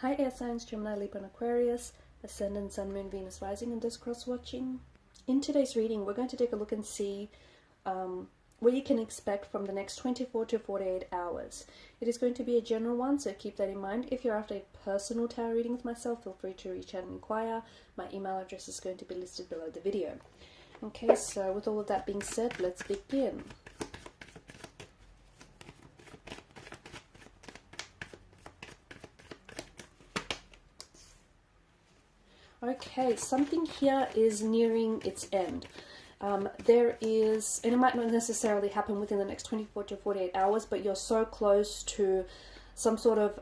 Hi air signs, Gemini, Libra and Aquarius, Ascendant, Sun, Moon, Venus, Rising, and those cross-watching. In today's reading, we're going to take a look and see what you can expect from the next 24 to 48 hours. It is going to be a general one, so keep that in mind. If you're after a personal tarot reading with myself, feel free to reach out and inquire. My email address is going to be listed below the video. Okay, so with all of that being said, let's begin. Okay, something here is nearing its end. There is, and it might not necessarily happen within the next 24 to 48 hours, but you're so close to some sort of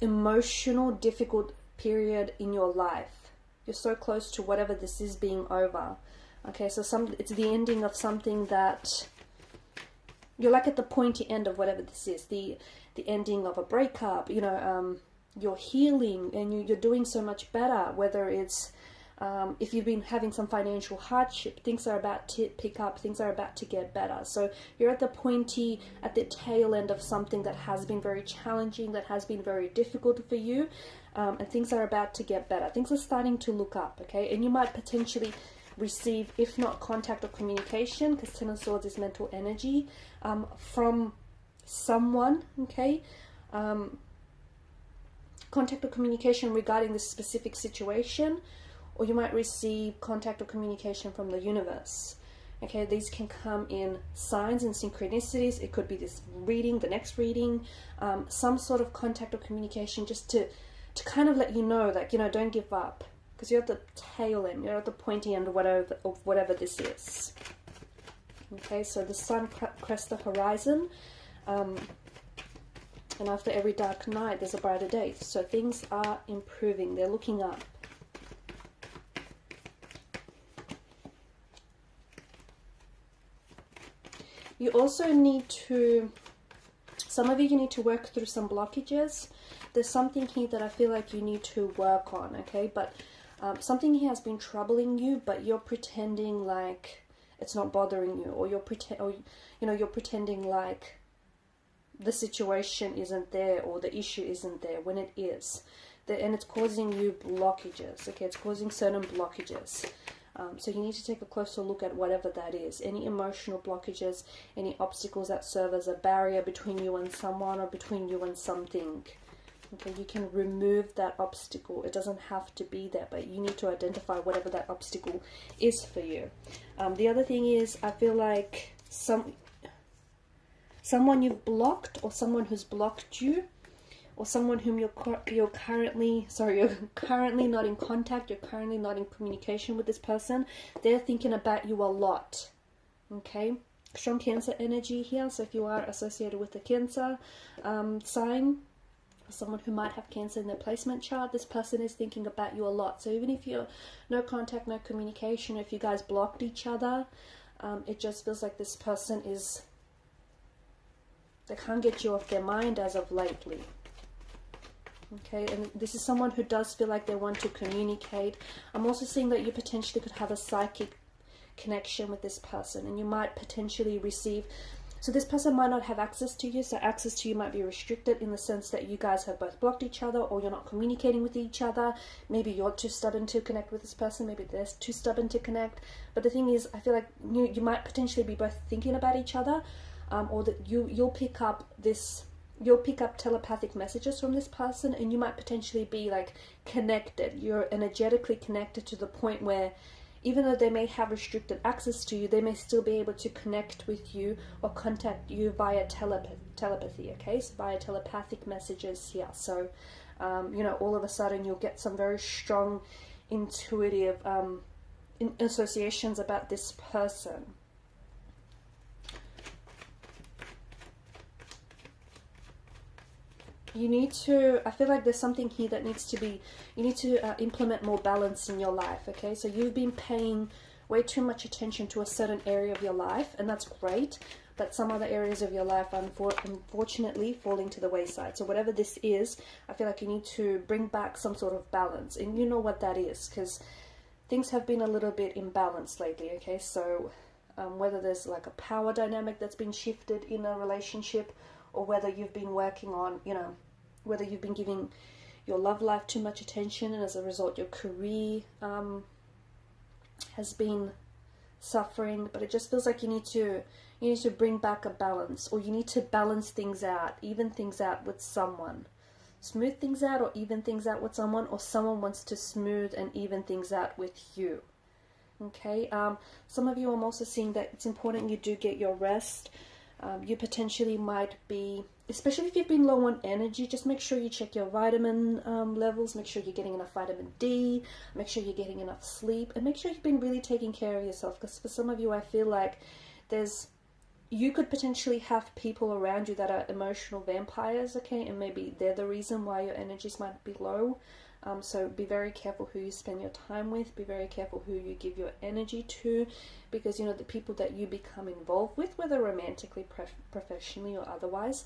emotional, difficult period in your life. You're so close to whatever this is being over. Okay, so it's the ending of something that you're like at the pointy end of whatever this is. The ending of a breakup, you know, you're healing and you're doing so much better, whether it's if you've been having some financial hardship, things are about to pick up, things are about to get better. So you're at the tail end of something that has been very challenging, that has been very difficult for you, and things are about to get better. Things are starting to look up, okay? And you might potentially receive, if not contact or communication, because Ten of Swords is mental energy, from someone, okay? Contact or communication regarding this specific situation, or you might receive contact or communication from the universe. Okay, these can come in signs and synchronicities. It could be this reading, the next reading, some sort of contact or communication just to kind of let you know, like, you know, don't give up, because you're at the tail end, you're at the pointy end of whatever this is. Okay, so the sun crests the horizon. And after every dark night, there's a brighter day. So things are improving. They're looking up. You also need to, some of you need to work through some blockages. There's something here that I feel like you need to work on, okay? But something here has been troubling you, but you're pretending like it's not bothering you, or you're pretending like the situation isn't there, or the issue isn't there, when it is. And it's causing you blockages, okay? It's causing certain blockages. So you need to take a closer look at whatever that is. Any emotional blockages, any obstacles that serve as a barrier between you and someone, or between you and something. Okay, you can remove that obstacle. It doesn't have to be there, but you need to identify whatever that obstacle is for you. The other thing is, I feel like someone you've blocked, or someone who's blocked you, or someone whom you're currently not in contact, you're currently not in communication with this person. They're thinking about you a lot. Okay, strong Cancer energy here. So if you are associated with the Cancer sign, someone who might have Cancer in their placement chart, this person is thinking about you a lot. So even if you're no contact, no communication, if you guys blocked each other, it just feels like this person is, they can't get you off their mind as of lately. Okay, and this is someone who does feel like they want to communicate. I'm also seeing that you potentially could have a psychic connection with this person, and you might potentially receive, so this person might not have access to you, so access to you might be restricted in the sense that you guys have both blocked each other, or you're not communicating with each other. Maybe you're too stubborn to connect with this person, maybe they're too stubborn to connect. But the thing is, I feel like you might potentially be both thinking about each other, or that you'll pick up telepathic messages from this person, and you might potentially be like connected. You're energetically connected to the point where even though they may have restricted access to you, they may still be able to connect with you or contact you via telepathy, okay? So via telepathic messages here. So, you know, all of a sudden you'll get some very strong intuitive associations about this person. You need to, I feel like there's something here that needs to be, you need to implement more balance in your life, okay? So you've been paying way too much attention to a certain area of your life, and that's great, but some other areas of your life are unfortunately falling to the wayside. So whatever this is, I feel like you need to bring back some sort of balance, and you know what that is, because things have been a little bit imbalanced lately, okay? So whether there's like a power dynamic that's been shifted in a relationship, or whether you've been working on, you know, whether you've been giving your love life too much attention, and as a result your career has been suffering. But it just feels like you need to bring back a balance, or you need to balance things out, even things out with someone. Smooth things out or even things out with someone, or someone wants to smooth and even things out with you. Okay, some of you, I'm also seeing that it's important you do get your rest. You potentially might be, especially if you've been low on energy, just make sure you check your vitamin levels, make sure you're getting enough vitamin D, make sure you're getting enough sleep, and make sure you've been really taking care of yourself. Because for some of you, I feel like you could potentially have people around you that are emotional vampires, okay, and maybe they're the reason why your energies might be low. So be very careful who you spend your time with, be very careful who you give your energy to, because, you know, the people that you become involved with, whether romantically, professionally, or otherwise,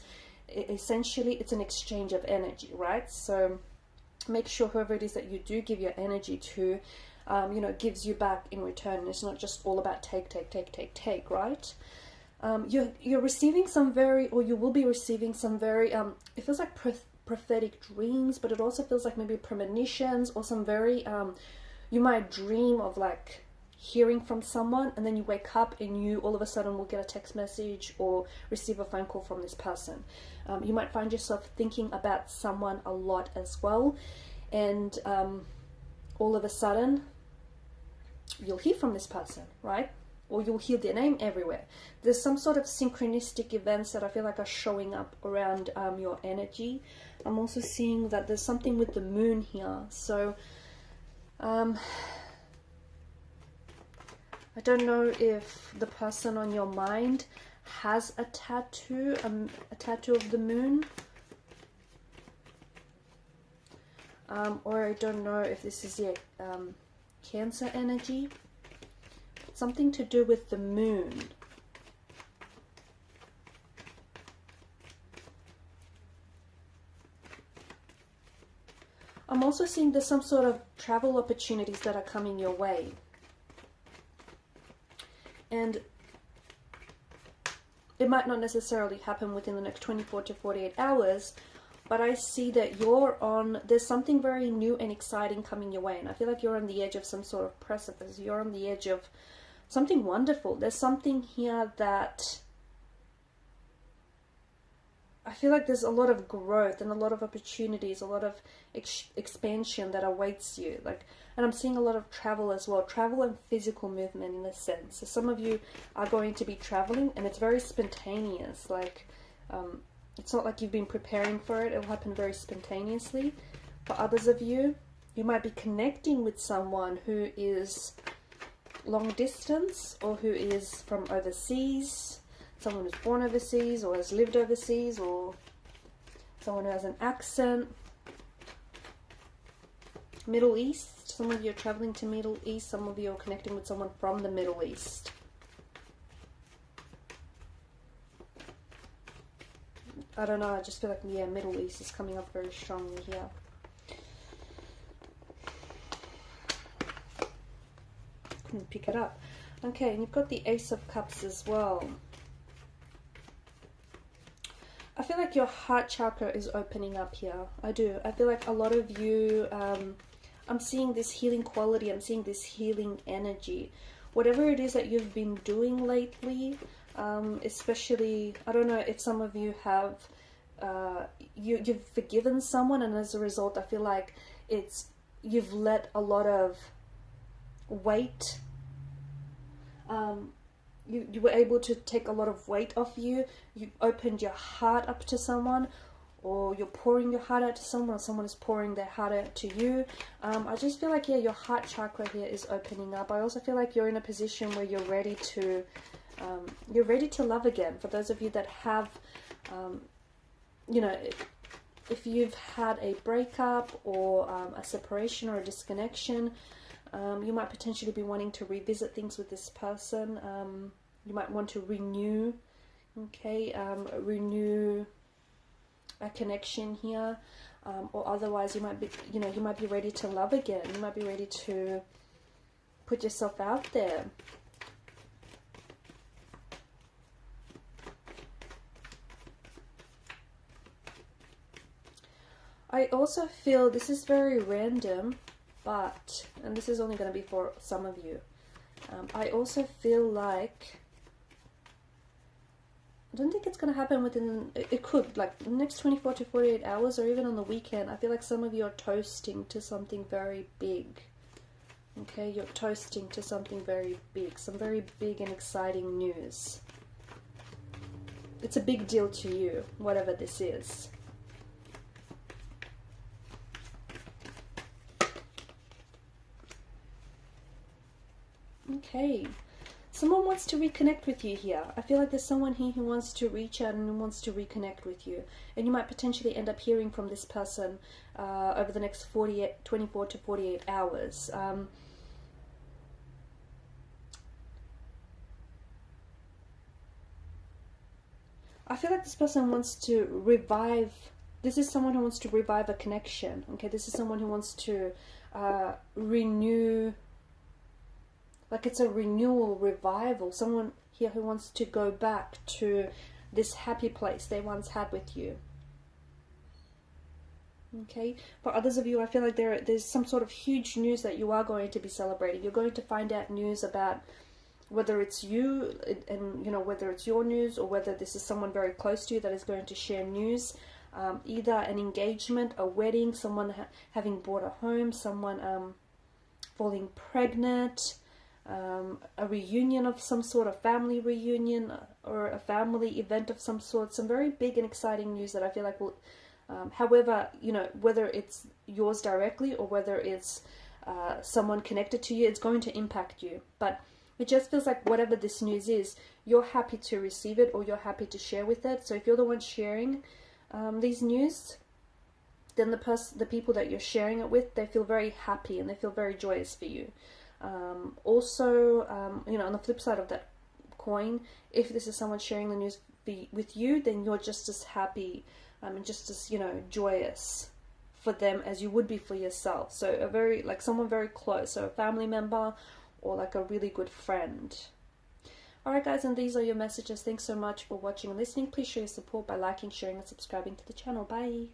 essentially it's an exchange of energy, right? So make sure whoever it is that you do give your energy to, you know, gives you back in return. It's not just all about take, right? You're receiving some very, or you will be receiving some very, it feels like prophetic dreams, but it also feels like maybe premonitions, or some very, you might dream of like hearing from someone, and then you wake up and you all of a sudden will get a text message or receive a phone call from this person. You might find yourself thinking about someone a lot as well, and all of a sudden you'll hear from this person, right? Or you'll hear their name everywhere. There's some sort of synchronistic events that I feel like are showing up around your energy. I'm also seeing that there's something with the moon here. So I don't know if the person on your mind has a tattoo of the moon. Or I don't know if this is your Cancer energy. Something to do with the moon. I'm also seeing there's some sort of travel opportunities that are coming your way. And it might not necessarily happen within the next 24 to 48 hours, but I see that there's something very new and exciting coming your way. And I feel like you're on the edge of some sort of precipice. You're on the edge of something wonderful. There's something here that I feel like there's a lot of growth and a lot of opportunities, a lot of expansion that awaits you. And I'm seeing a lot of travel as well, travel and physical movement in a sense. So some of you are going to be traveling, and it's very spontaneous. It's not like you've been preparing for it. It'll happen very spontaneously. For others of you, you might be connecting with someone who is long distance, or who is from overseas, someone who's born overseas or has lived overseas, or someone who has an accent. Middle East, some of you are traveling to Middle East, some of you are connecting with someone from the Middle East. I don't know, I just feel like, yeah, Middle East is coming up very strongly here. Couldn't pick it up. Okay, and you've got the Ace of Cups as well. I feel like your heart chakra is opening up here. I do. I feel like a lot of you, I'm seeing this healing quality. I'm seeing this healing energy. Whatever it is that you've been doing lately, especially, I don't know if some of you have, you've forgiven someone, and as a result, I feel like you've let a lot of weight, you were able to take a lot of weight off you. You opened your heart up to someone, or you're pouring your heart out to someone, or someone is pouring their heart out to you. I just feel like, yeah, your heart chakra here is opening up. I also feel like you're in a position where you're ready to love again. For those of you that have, you know, if you've had a breakup or a separation or a disconnection, you might potentially be wanting to revisit things with this person. You might want to renew, renew a connection here, or otherwise you might be, you might be ready to love again. You might be ready to put yourself out there. I also feel, this is very random, but, and this is only going to be for some of you, I also feel like, I don't think it's going to happen within, it could, like, the next 24 to 48 hours, or even on the weekend. I feel like some of you are toasting to something very big. Okay, you're toasting to something very big, some very big and exciting news. It's a big deal to you, whatever this is. Okay, someone wants to reconnect with you here. I feel like there's someone here who wants to reach out and who wants to reconnect with you. And you might potentially end up hearing from this person over the next 24 to 48 hours. I feel like this person wants to revive, this is someone who wants to revive a connection, okay? This is someone who wants to renew, like it's a renewal, revival. Someone here who wants to go back to this happy place they once had with you. Okay, for others of you, I feel like there's some sort of huge news that you are going to be celebrating. You're going to find out news about whether it's you and, you know, whether it's your news or whether this is someone very close to you that is going to share news. Either an engagement, a wedding, someone having bought a home, someone falling pregnant, a reunion of some sort, a family reunion or a family event of some sort. Some very big and exciting news that I feel like will, however, you know, whether it's yours directly or whether it's someone connected to you, it's going to impact you. But it just feels like whatever this news is, you're happy to receive it or you're happy to share with it. So if you're the one sharing these news, then the people that you're sharing it with, they feel very happy and they feel very joyous for you. Also, you know, on the flip side of that coin, if this is someone sharing the news with you, then you're just as happy and just as, you know, joyous for them as you would be for yourself. So a very, like someone very close, so a family member or like a really good friend. Alright guys, and these are your messages. Thanks so much for watching and listening. Please show your support by liking, sharing and subscribing to the channel. Bye!